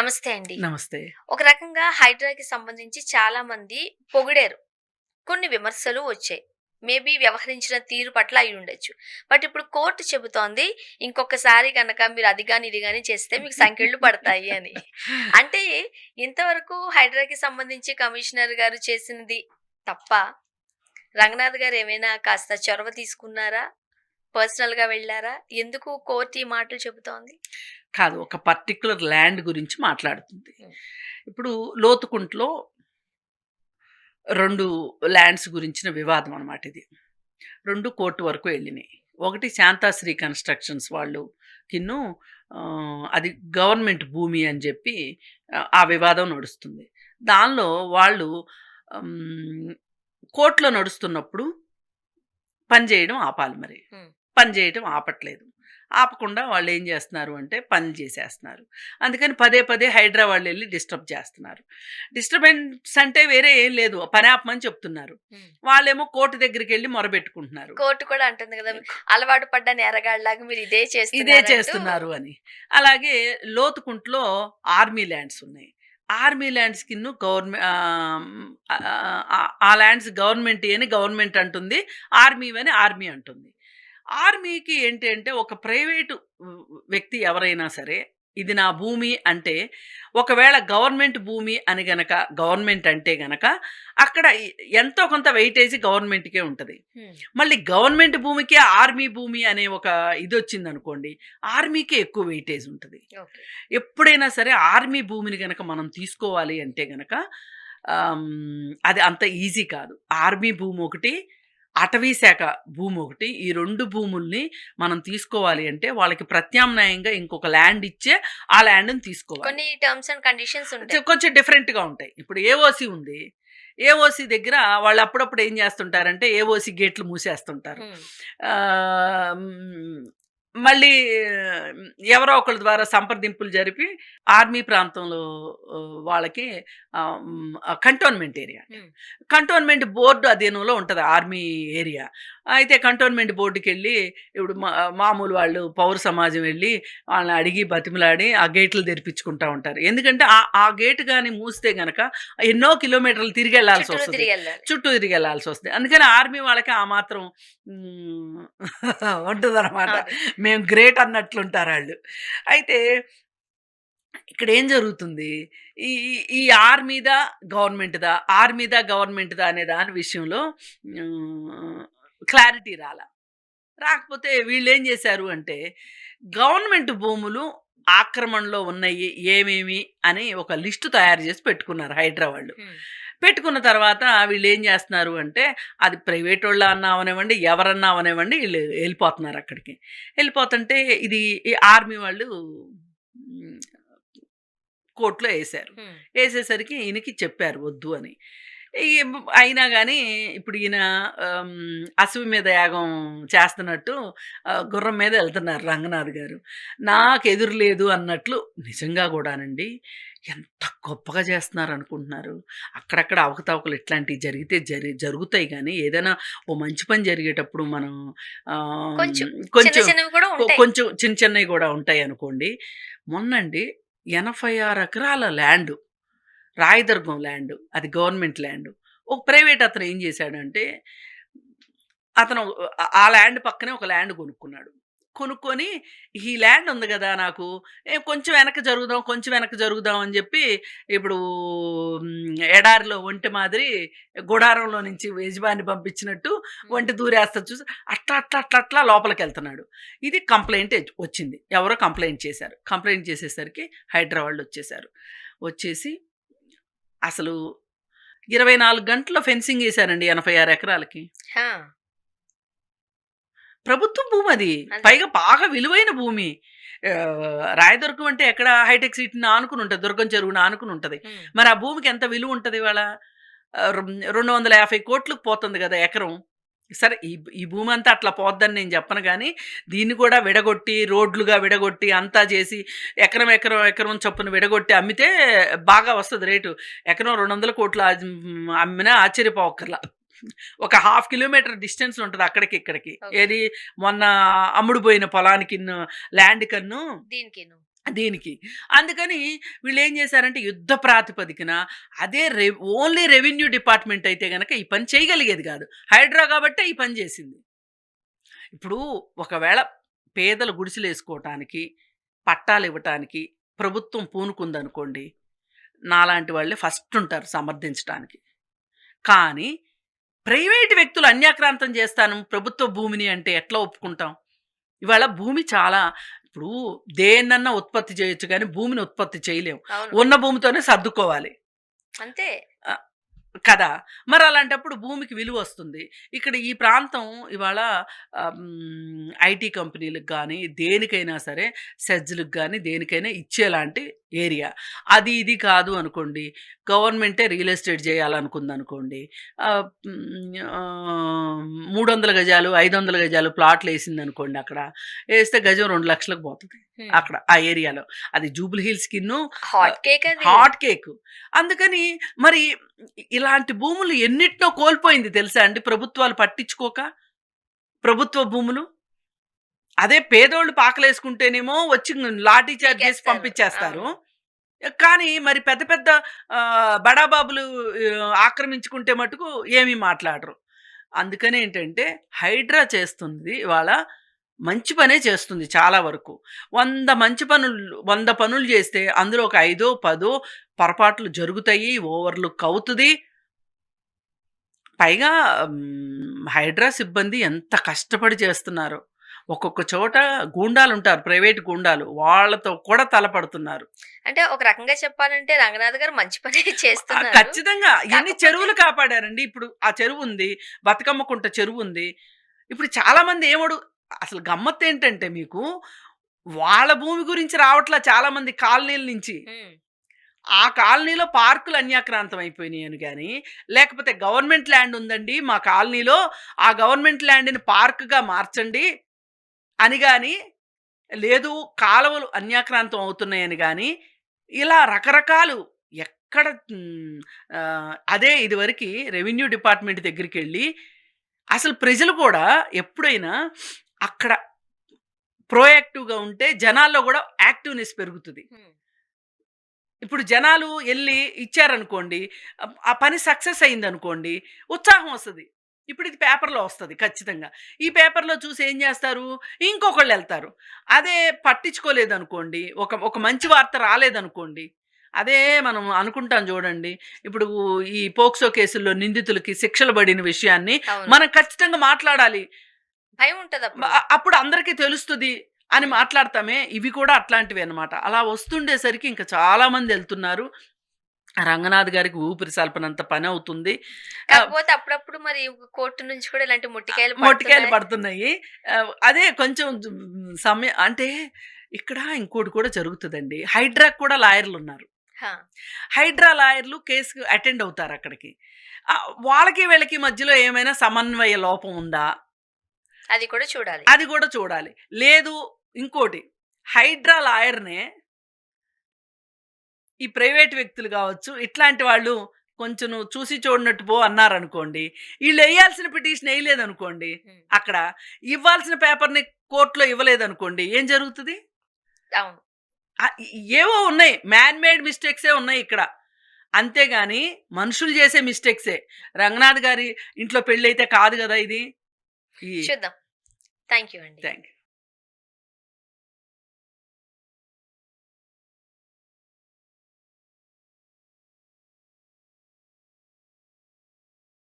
నమస్తే అండి. నమస్తే. ఒక రకంగా హైడ్రాకి సంబంధించి చాలా మంది పొగిడారు. కొన్ని విమర్శలు వచ్చాయి. మేబీ వ్యవహరించిన తీరు పట్ల అయ్యుండొచ్చు. బట్ ఇప్పుడు కోర్ట్ చెబుతోంది, ఇంకొకసారి గనక మీరు అది గాని, ఇది గాని చేస్తే మీకు సంకెళ్ళు పడతాయి అని. అంటే ఇంతవరకు హైడ్రాకి సంబంధించి కమిషనర్ గారు చేసినది తప్ప, రంగనాథ్ గారు ఏమైనా కాస్త చొరవ తీసుకున్నారా? పర్సనల్‌గా వెళ్లారా? ఎందుకు కోర్ట్ ఈ మాటలు చెబుతోంది? కాదు. ఒక పర్టిక్యులర్ ల్యాండ్ గురించి మాట్లాడుతుంది. హ్మ్. ఇప్పుడు లోతుకుంటలో 2 ల్యాండ్స్ గురించిన వివాదం అనమాట ఇది. 2 కోర్టు వరకు వెళ్ళినాయి. ఒకటి శాంతాశ్రీ కన్‌స్ట్రక్షన్స్ వాళ్ళు అది గవర్నమెంట్ భూమి అని చెప్పి ఆ వివాదం నడుస్తుంది. దానిలో వాళ్ళు హ్మ్, కోర్ట్‌లో నడుస్తున్నప్పుడు పని చేయడం ఆపాలి మరి. హ్మ్. పని చేయటం ఆపట్లేదు. ఆపకుండా వాళ్ళేం జేస్తున్నారు అంటే పనులు చేసేస్తున్నారు. అందుకని పదే పదే హైడ్రా వాళ్ళెళ్లి డిస్టర్బ్ చేస్తున్నారు. డిస్టర్బెన్స్ అంటే వేరే ఏం లేదు. పని ఆపమని చెప్తున్నారు. హ్మ్. వాళ్ళేమో కోర్టు దగ్గరికెళ్లి మొరబెట్టుకుంటున్నారు. కోర్ట్ కూడా అంటుంది గదా! అలవాటు పడ్డ నేరగాడిలాగా మీరు ఇదే ఇదే చేస్తున్నారంటూ. చేస్తున్నారు అని. అలాగే లోతుకుంటలో ఆర్మీ ల్యాండ్స్ ఉన్నాయి. ఆర్మీ ల్యాండ్స్ ఆ ల్యాండ్స్ గవర్నమెంట్ అని గవర్నమెంట్ అంటుంది. ఆర్మీవని ఆర్మీ అంటుంది. ఆర్మీకి ఏంటి అంటే ఒక ప్రైవేటు వ్యక్తి ఎవరైనా సరే ఇది నా భూమి అంటే ఒకవేళ గవర్నమెంట్ భూమి అని గనక గవర్నమెంట్ అంటే గనక అక్కడ ఎంతో కొంత వెయిటేజ్ గవర్నమెంట్కే ఉంటుంది. హ్మ్. మళ్ళీ గవర్నమెంట్ భూమికే ఆర్మీ భూమి అనే ఒక ఇది వచ్చింది అనుకోండి, ఆర్మీకే ఎక్కువ వెయిటేజ్ ఉంటుంది. ఓకే. ఎప్పుడైనా సరే ఆర్మీ భూమిని గనక మనం తీసుకోవాలి అంటే గనక అది అంత ఈజీ కాదు. ఆర్మీ భూమి ఒకటి, అటవీ శాఖ భూమి ఒకటి. ఈ 2 భూముల్ని మనం తీసుకోవాలి అంటే వాళ్ళకి ప్రత్యామ్నాయంగా ఇంకొక ల్యాండ్ ఇచ్చే ఆ ల్యాండ్‌ని తీసుకోవాలి. కొన్ని టర్మ్స్ అండ్ కండిషన్స్ ఉంటాయి. కొంచెం డిఫరెంట్‌గా ఉంటాయి. ఇప్పుడు ఏఓసీ ఉంది. ఏఓసీ దగ్గర వాళ్ళు అప్పుడప్పుడు ఏం చేస్తుంటారంటే ఏఓసీ గేట్లు మూసేస్తుంటారు. హ్మ్. ఆహ్, హ్మ్. మళ్ళీ ఎవరో ఒకళ్ళ ద్వారా సంప్రదింపులు జరిపి ఆర్మీ ప్రాంతంలో వాళ్ళకి కంటోన్మెంట్ ఏరియా. హ్మ్. కంటోన్మెంట్ బోర్డు అధీనంలో ఉంటది ఆర్మీ ఏరియా. అయితే కంటోన్మెంట్ బోర్డుకెళ్ళి ఇప్పుడు మామూలు వాళ్ళు పౌర సమాజం వెళ్ళి వాళ్ళని అడిగి బతిమలాడి ఆ గేట్లు తెరిపించుకుంటా ఉంటారు. ఎందుకంటే ఆ గేట్ గాని మూస్తే గనక ఎన్నో కిలోమీటర్లు తిరిగెళ్ళాల్సి చుట్టూరు వస్తది. తిరిగెళ్ళాలి. చుట్టూ తిరిగెళ్ళాల్సి వస్తది. అందుకని ఆర్మీ వాళ్ళకి ఆ మాత్రం హ్మ్. ఉంటదనమాట. అది. మేము గ్రేట్ అన్నట్లుంటారాళ్ళు. అయితే ఇక్కడేం జరుగుతుంది? ఈ ఈ ఈ గవర్నమెంట్‌దా అనే దాని విషయంలో హ్మ్, క్లారిటీ రాకపోతే వీళ్ళేం జేశారు అంటే, గవర్నమెంట్ భూములు ఆక్రమణలో ఉన్నయి ఏమేమి అని ఒక లిస్టు తయారు జేసి పెట్టుకున్నారు హైడ్రా వాళ్ళు. హ్మ్. పెట్టుకున్న తర్వాత వీళ్ళేం జేస్తున్నారు అంటే, అది ప్రైవేటోళ్ళన్నా అవనివ్వండి, ఎవరన్నా అవనివ్వండి ఈళ్ళు ఎళ్ళిపోతున్నారక్కడికి. ఎళ్ళిపోతుంటే ఇది ఈ ఆర్మీ వాళ్ళు హ్మ్, కోర్ట్‌లో ఏశారు. హ్మ్. ఏసేసరికి ఈయనకి చెప్పారు వద్దు అని. ఈ అయినా గాని ఇప్పుడు ఈయన అశ్వి మీద యాగం చేస్తున్నట్టు గుర్రం మీద ఎళ్తున్నారు రంగనాథ్ గారు. నాకెదురు లేదు అన్నట్లు నిజంగా గూడానండి ఎంత గొప్పగా చేస్తున్నారనుకుంటున్నారు. అక్కడక్కడ అవకతవకలు ఇట్లాంటివి జరిగితే జరుగుతాయి గానీ, ఏదైనా ఓ మంచి పని జరిగేటప్పుడు మనం ఆహ్, కొంచెం చిన్న కొంచెం చిన్నవి కూడా ఉంటాయి. కొంచెం చిన్న చిన్నయి గూడా ఉంటాయనుకోండి. మొన్నండి 86 ఎకరాల ల్యాండు. రాయదుర్గం ల్యాండ్. అది గవర్నమెంట్ ల్యాండ్. ఒక ప్రైవేట్ అతను ఏం చేశాడంటే, అతను ఆ ల్యాండ్ పక్కనే ఒక ల్యాండ్ కొనుక్కున్నాడు. కొనుక్కొని ఈ ల్యాండ్ ఉంది గదా! నాకు కొంచెం వెనక్కి జరుగుదాం అని జెప్పి ఇప్పుడు ఎడారిలో ఒంటె మాదిరి గుడారంలో నుంచి యజమాని పంపించినట్టు హ్మ్. ఒంటె దూరేస్తది చూసి అట్లా లోపలికెళ్తున్నాడు. ఇది కంప్లెయింట్ వచ్చింది. ఎవరో కంప్లెయింట్ చేశారు. కంప్లెయింట్ చేసేసరికి హైడ్రా వాళ్ళొచ్చేశారు. వచ్చేసి అసలు 24 గంటల్లో ఫెన్సింగ్ ఏసారండి 86 ఎకరాలకి. ఆ! ప్రభుత్వ భూమది. అదే. పైగా బాగా విలువైన భూమి. రాయదుర్గం అంటే ఎక్కడ హైటెక్ సిటీని ఆనుకుని ఉంటది. దుర్గం చెరువుని ఆనుకుని ఉంటది. హ్మ్. మరి ఆ భూమికి ఎంత విలువ ఉంటది ఇవాళ? 250,00,00,000కి పోతుంది గదా! ఎకరం. సరే ఈ భూమి అంతా అట్లా పోద్దని నేను చెప్పను గానీ, దీన్ని కూడా విడగొట్టి, రోడ్లుగా విడగొట్టి, అంతా చేసి ఎకరం చొప్పున విడగొట్టి అమ్మితే బాగా వస్తది రేటు. ఎకరం 200,00,00,000 అమ్మినా ఆశ్చర్యపోవక్కర్లా. ఒక హాఫ్ కిలోమీటర్ డిస్టెన్స్ ఉంటది అక్కడికి, ఇక్కడికి. ఓకే. ఏది మొన్న అమ్ముడు పోయిన పొలానికిన్ను ల్యాండ్ కన్ను దీనికిను. దీనికి. అందుకని వీళ్ళేం చేశారంటే యుద్ధ ప్రాతిపదికన అదే ఓన్లీ రెవెన్యూ డిపార్ట్‌మెంట్ అయితే గనక ఈ పని చేయగలిగేది కాదు. హైడ్రా కాబట్టే ఈ పని చేసింది. ఇప్పుడు ఒకవేళ పేదలు గుడిసెలేసుకోవటానికి, పట్టాలివ్వటానికి ప్రభుత్వం పూనుకుందనుకోండి, నాలాంటి వాళ్ళే ఫస్ట్ ఉంటారు సమర్థించటానికి. కానీ ప్రైవేట్ వ్యక్తులు అన్యాక్రాంతం చేస్తాను ప్రభుత్వ భూమిని అంటే ఎట్లా ఒప్పుకుంటాం? ఇవాళ భూమి చాలా ఇప్పుడు దేన్నన్నా ఉత్పత్తి చేయొచ్చు కానీ భూమిని ఉత్పత్తి చేయలేం. అవును. ఉన్న భూమితోనే సర్దుకోవాలి. అంతే. ఆహ్, కదా! మరి అలాంటప్పుడు భూమికి విలువొస్తుంది. ఇక్కడ ఈ ప్రాంతం ఇవాళ ఐటీ కంపెనీలకు గానీ, దేనికైనా సరే సెజ్‌లకు గానీ, దేనికైనా ఇచ్చేలాంటి ఏరియా. అది ఇది కాదు అనుకోండి, గవర్నమెంటే రియల్ ఎస్టేట్ చేయాలనుకుందనుకోండి, 300 గజాలు, 500 గజాలు ప్లాట్‌లేసిందనుకోండి అక్కడ, ఏస్తే గజం 2,00,000కి పోతది. హ్మ్. అక్కడ ఆ ఏరియాలో. అది జూబ్లీ హిల్స్‌కిను హాట్ కేక్ అది. Hot cake. అందుకని మరి ఇలాంటి భూములు ఎన్నిటినో కోల్పోయింది తెలుసా అండి ప్రభుత్వాలు పట్టించుకోక. ప్రభుత్వ భూములు. అదే పేదోళ్ళు పాకలేసుకుంటేనేమో వచ్చి లాఠీ చార్జ్ చేసి పీకేస్తారు. పంపించేస్తారు. అవును. కానీ మరి పెద్ద పెద్ద బడాబాబులు ఆక్రమించుకుంటే మటుకు ఏమీ మాట్లాడరు. అందుకని ఏంటంటే హైడ్రా చేస్తుంది ఇవాళ మంచి పనే చేస్తుంది చాలా వరకు. 100 పనులు చేస్తే అందులో ఒక 5, 10 పొరపాట్లు జరుగుతాయి. ఓవర్ లుక్ అవుతది. పైగా హైడ్రా సిబ్బంది ఎంత కష్టపడి చేస్తున్నారో. ఒక్కొక్క చోట గూండాలుంటారు. ప్రైవేట్ గూండాలు. వాళ్ళతో కూడా తలపడుతున్నారు. అంటే ఒక రకంగా చెప్పాలంటే రంగనాథ్ గారు మంచి పనే చేస్తున్నారు. ఖచ్చితంగా ఎన్ని కాకపోతే చెరువులు కాపాడారండి. ఇప్పుడు ఆ చెరువుంది. బతుకమ్మ కుంట చెరువుంది. ఇప్పుడు చాలామంది అసలు గమ్మత్తేంటంటే మీకు, వాళ్ళ భూమి గురించి రావట్లా చాలామంది కాలనీల నుంచి. హ్మ్. ఆ కాలనీలో పార్కులు అన్యాక్రాంతం అయిపోయినాయని గాని, లేకపోతే గవర్నమెంట్ ల్యాండ్ ఉందండి మా కాలనీలో, ఆ గవర్నమెంట్ ల్యాండ్‌ని పార్క్‌గా మార్చండి అని గాని, లేదు కాలువలు అన్యాక్రాంతం అవుతున్నాయని గాని, ఇలా రకరకాలు ఎక్కడ అదే ఇదివరకి రెవెన్యూ డిపార్ట్‌మెంట్ దగ్గరికెళ్ళి అసలు ప్రజలు కూడా ఎప్పుడైనా అక్కడ ప్రొయాక్టివ్‌గా ఉంటే జనాల్లో గూడా యాక్టివ్‌నెస్ పెరుగుతది. హ్మ్. ఇప్పుడు జనాలు ఎళ్లి ఇచ్చారనుకోండి, ఆ పని సక్సెస్ అయిందనుకోండి, ఉత్సాహం వస్తది. ఇప్పుడు ఇది పేపర్‌లో వస్తది ఖచ్చితంగా. ఈ పేపర్‌లో చూసి ఏం జేస్తారు, ఇంకొకళ్ళెళ్తారు. అదే పట్టించుకోలేదనుకోండి, ఒక మంచి వార్త రాలేదనుకోండి, అదే మనం అనుకుంటాం జూడండి. ఇప్పుడు ఈ పోక్సో కేసుల్లో నిందితులకి శిక్షలు పడిన విషయాన్ని అవును. మనం ఖచ్చితంగా మాట్లాడాలి. భయం ఉంటదప్పుడు. అప్పుడు అందరికీ తెలుస్తది అని హ్మ్. మాట్లాడతామే. ఇవి కూడా అట్లాంటివే అన్నమాట. అలా వస్తుండేసరికి ఇంకా చాలా మందెళ్తున్నారు. రంగనాథ్ గారికి ఊపిరి సలపనంత పనవుతుంది. కాకపోతే అప్పుడప్పుడు మరి కోర్టు నుంచి కూడా ఇలాంటి మొట్టికాయలు పడుతున్నాయి. పడుతున్నాయి. అదే కొంచెం అంటే ఇక్కడ ఇంకోటి కూడా జరుగుతదండి. హైడ్రాకి కూడా లాయర్‌లున్నారు. హా! హైడ్రా లాయర్‌లు కేస్‌కి అటెండ్ అవుతారక్కడికి. వాళ్ళకి వీళ్ళకి మధ్యలో ఏమైనా సమన్వయ లోపం ఉందా? అది కూడా చూడాలి. అది గూడా చూడాలి. లేదు ఇంకోటి హైడ్రా లాయర్‌నే ఈ ప్రైవేట్ వ్యక్తులు గావచ్చు, ఇట్లాంటి వాళ్ళు కొంచెం నువ్వు చూసి చూడనట్టు పో అన్నారనుకోండి. ఈళ్ళెయ్యాల్సిన పిటిషన్ ఎయలేదనుకోండి, హ్మ్. అక్కడ ఇవ్వాల్సిన పేపర్‌ని కోర్ట్‌లో ఇవ్వలేదనుకోండి, ఏం జరుగుతది? అవును. ఏవో ఉన్నాయి. మ్యాన్ మేడ్ మిస్టేక్సే ఉన్నాయి ఇక్కడ. అంతేగాని మనుషులు చేసే మిస్టేక్సే. రంగనాథ్ గారి ఇంట్లో పెళ్ళైతే కాదు గదా ఇది. ఈ చూద్దాం. థాంక్ యూ అండి. Thank you.